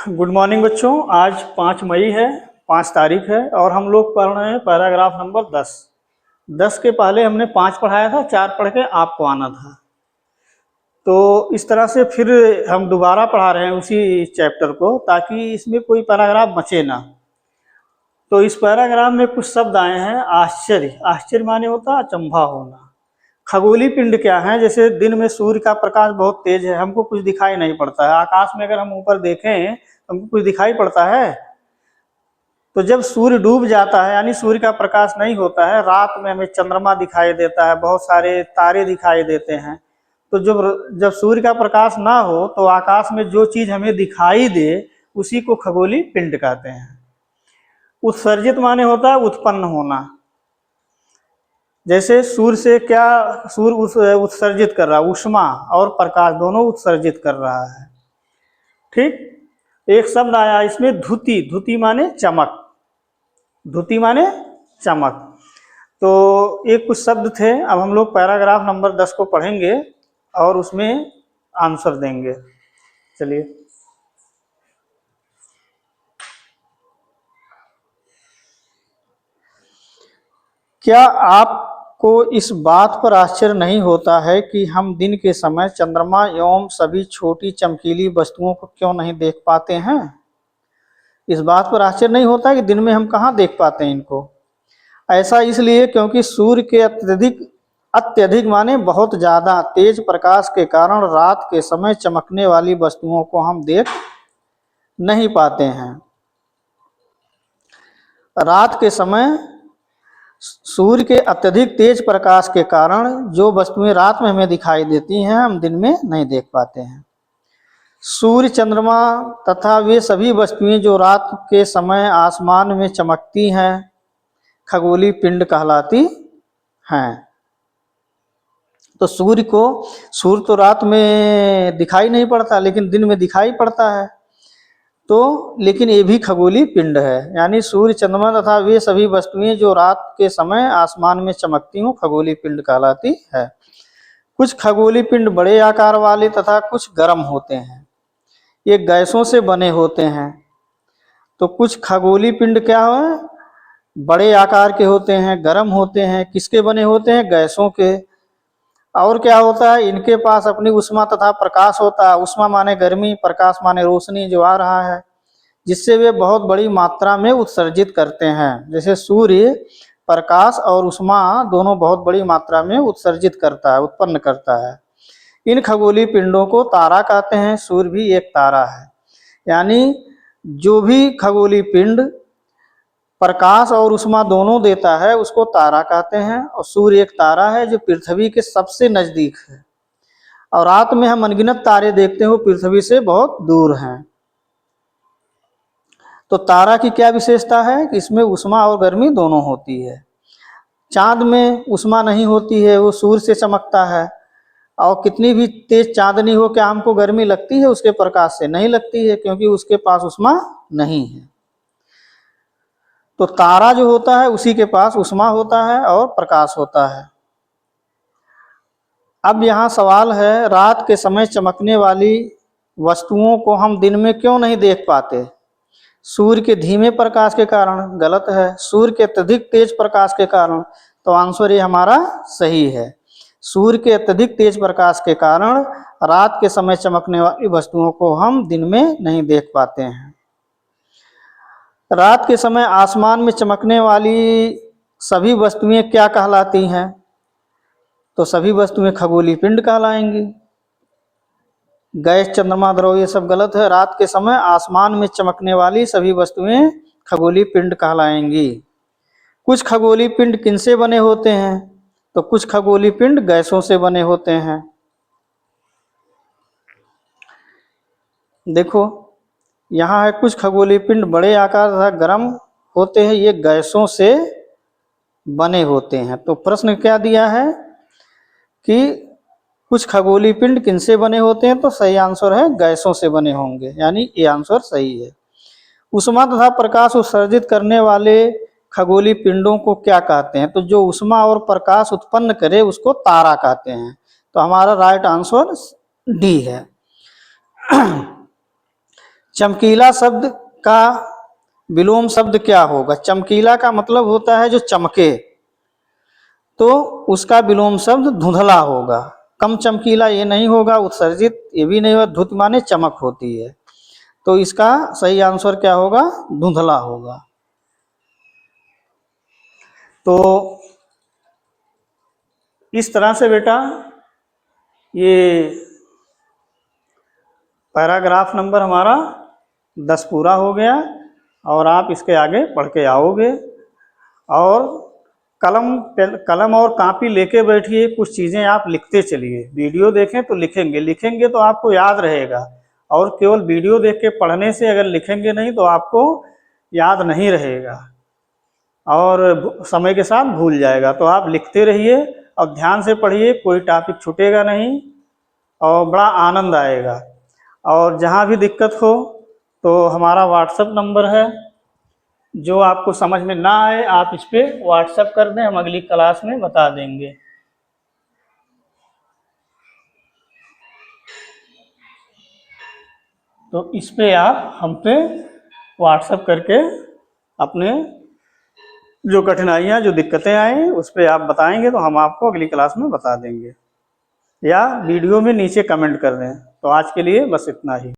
Good morning बच्चों। आज 5 मई है, 5 तारीख है और हम लोग पढ़ रहे हैं पैराग्राफ नंबर 10। 10 के पहले हमने 5 पढ़ाया था, 4 पढ़ के आपको आना था। तो इस तरह से फिर हम दोबारा पढ़ा रहे हैं उसी चैप्टर को, ताकि इसमें कोई पैराग्राफ बचे ना। तो इस पैराग्राफ में कुछ शब्द आए हैं। आश्चर्य, आश्चर्य माने होता है अचंभा होना। खगोलीय पिंड क्या है? जैसे दिन में सूर्य का प्रकाश बहुत तेज है, हमको कुछ दिखाई नहीं पड़ता है। आकाश में अगर हम ऊपर देखें तो हमको कुछ दिखाई पड़ता है। तो जब सूर्य डूब जाता है, यानी सूर्य का प्रकाश नहीं होता है, रात में हमें चंद्रमा दिखाई देता है, बहुत सारे तारे दिखाई देते हैं। तो जब जब सूर्य का प्रकाश ना हो तो आकाश में जो चीज हमें दिखाई दे उसी को खगोलीय पिंड कहते हैं। उत्सर्जित माने होता है उत्पन्न होना। जैसे सूर्य से क्या सूर्य उत्सर्जित कर रहा है, ऊष्मा और प्रकाश दोनों उत्सर्जित कर रहा है। ठीक। एक शब्द आया इसमें धुति, धुति माने चमक, धुति माने चमक। तो ये कुछ शब्द थे। अब हम लोग पैराग्राफ नंबर 10 को पढ़ेंगे और उसमें आंसर देंगे। चलिए। क्या आपको इस बात पर आश्चर्य नहीं होता है कि हम दिन के समय चंद्रमा एवं सभी छोटी चमकीली वस्तुओं को क्यों नहीं देख पाते हैं? इस बात पर आश्चर्य नहीं होता कि दिन में हम कहाँ देख पाते हैं इनको। ऐसा इसलिए क्योंकि सूर्य के अत्यधिक माने बहुत ज़्यादा तेज प्रकाश के कारण रात के समय चमकने वाली वस्तुओं को हम देख नहीं पाते हैं। रात के समय सूर्य के अत्यधिक तेज प्रकाश के कारण जो वस्तुएं रात में हमें दिखाई देती हैं, हम दिन में नहीं देख पाते हैं। सूर्य, चंद्रमा तथा वे सभी वस्तुएं जो रात के समय आसमान में चमकती हैं, खगोलीय पिंड कहलाती हैं। तो सूर्य तो रात में दिखाई नहीं पड़ता, लेकिन दिन में दिखाई पड़ता है। तो लेकिन ये भी खगोलीय पिंड है, यानी सूर्य, चंद्रमा तथा वे सभी वस्तुएं जो रात के समय आसमान में चमकती हूँ, खगोलीय पिंड कहलाती है। कुछ खगोलीय पिंड बड़े आकार वाले तथा कुछ गर्म होते हैं। ये गैसों से बने होते हैं। तो कुछ खगोलीय पिंड क्या है? बड़े आकार के होते हैं, गर्म होते हैं। किसके बने होते हैं? गैसों के। और क्या होता है? इनके पास अपनी ऊष्मा तथा प्रकाश होता है। ऊष्मा माने गर्मी, प्रकाश माने रोशनी जो आ रहा है, जिससे वे बहुत बड़ी मात्रा में उत्सर्जित करते हैं। जैसे सूर्य प्रकाश और ऊष्मा दोनों बहुत बड़ी मात्रा में उत्सर्जित करता है, उत्पन्न करता है। इन खगोलीय पिंडों को तारा कहते हैं। सूर्य भी एक तारा है। यानी जो भी खगोलीय पिंड प्रकाश और ऊष्मा दोनों देता है उसको तारा कहते हैं। और सूर्य एक तारा है जो पृथ्वी के सबसे नजदीक है। और रात में हम अनगिनत तारे देखते हैं, वो पृथ्वी से बहुत दूर हैं। तो तारा की क्या विशेषता है कि इसमें ऊष्मा और गर्मी दोनों होती है। चांद में ऊष्मा नहीं होती है, वो सूर्य से चमकता है। और कितनी भी तेज चांदनी हो, क्या हमको गर्मी लगती है उसके प्रकाश से? नहीं लगती है, क्योंकि उसके पास ऊष्मा नहीं है। तो तारा जो होता है उसी के पास ऊष्मा होता है और प्रकाश होता है। अब यहाँ सवाल है, रात के समय चमकने वाली वस्तुओं को हम दिन में क्यों नहीं देख पाते? सूर्य के धीमे प्रकाश के कारण? गलत है। सूर्य के अत्यधिक तेज प्रकाश के कारण? तो आंसर ये हमारा सही है। सूर्य के अत्यधिक तेज प्रकाश के कारण रात के समय चमकने वाली वस्तुओं को हम दिन में नहीं देख पाते हैं। रात के समय आसमान में चमकने वाली सभी वस्तुएं क्या कहलाती हैं? तो सभी वस्तुएं खगोलीय पिंड कहलाएंगी। गैस, चंद्रमा, ध्रुव ये सब गलत है। रात के समय आसमान में चमकने वाली सभी वस्तुएं खगोलीय पिंड कहलाएंगी। कुछ खगोलीय पिंड किनसे बने होते हैं? तो कुछ खगोलीय पिंड गैसों से बने होते हैं। देखो यहाँ है, कुछ खगोलीय पिंड बड़े आकार तथा गर्म होते हैं, ये गैसों से बने होते हैं। तो प्रश्न क्या दिया है कि कुछ खगोलीय पिंड किनसे बने होते हैं? तो सही आंसर है गैसों से बने होंगे, यानी ये आंसर सही है। ऊष्मा तथा प्रकाश उत्सर्जित करने वाले खगोलीय पिंडों को क्या कहते हैं? तो जो ऊष्मा और प्रकाश उत्पन्न करे उसको तारा कहते हैं। तो हमारा राइट आंसर डी है। चमकीला शब्द का विलोम शब्द क्या होगा? चमकीला का मतलब होता है जो चमके, तो उसका विलोम शब्द धुंधला होगा। कम चमकीला ये नहीं होगा, उत्सर्जित ये भी नहीं होगा, धुत माने चमक होती है, तो इसका सही आंसर क्या होगा? धुंधला होगा। तो इस तरह से बेटा ये पैराग्राफ नंबर हमारा 10 पूरा हो गया, और आप इसके आगे पढ़ के आओगे। और कलम और कापी लेके बैठिए, कुछ चीज़ें आप लिखते चलिए। वीडियो देखें तो लिखेंगे तो आपको याद रहेगा, और केवल वीडियो देख के पढ़ने से अगर लिखेंगे नहीं तो आपको याद नहीं रहेगा, और समय के साथ भूल जाएगा। तो आप लिखते रहिए और ध्यान से पढ़िए, कोई टॉपिक छूटेगा नहीं और बड़ा आनंद आएगा। और जहाँ भी दिक्कत हो तो हमारा व्हाट्सएप नंबर है, जो आपको समझ में ना आए आप इस पे व्हाट्सएप कर दें, हम अगली क्लास में बता देंगे। तो इस पे आप हम पे व्हाट्सएप करके अपने जो कठिनाइयाँ, जो दिक्कतें आए उस पे आप बताएंगे, तो हम आपको अगली क्लास में बता देंगे, या वीडियो में नीचे कमेंट कर दें। तो आज के लिए बस इतना ही।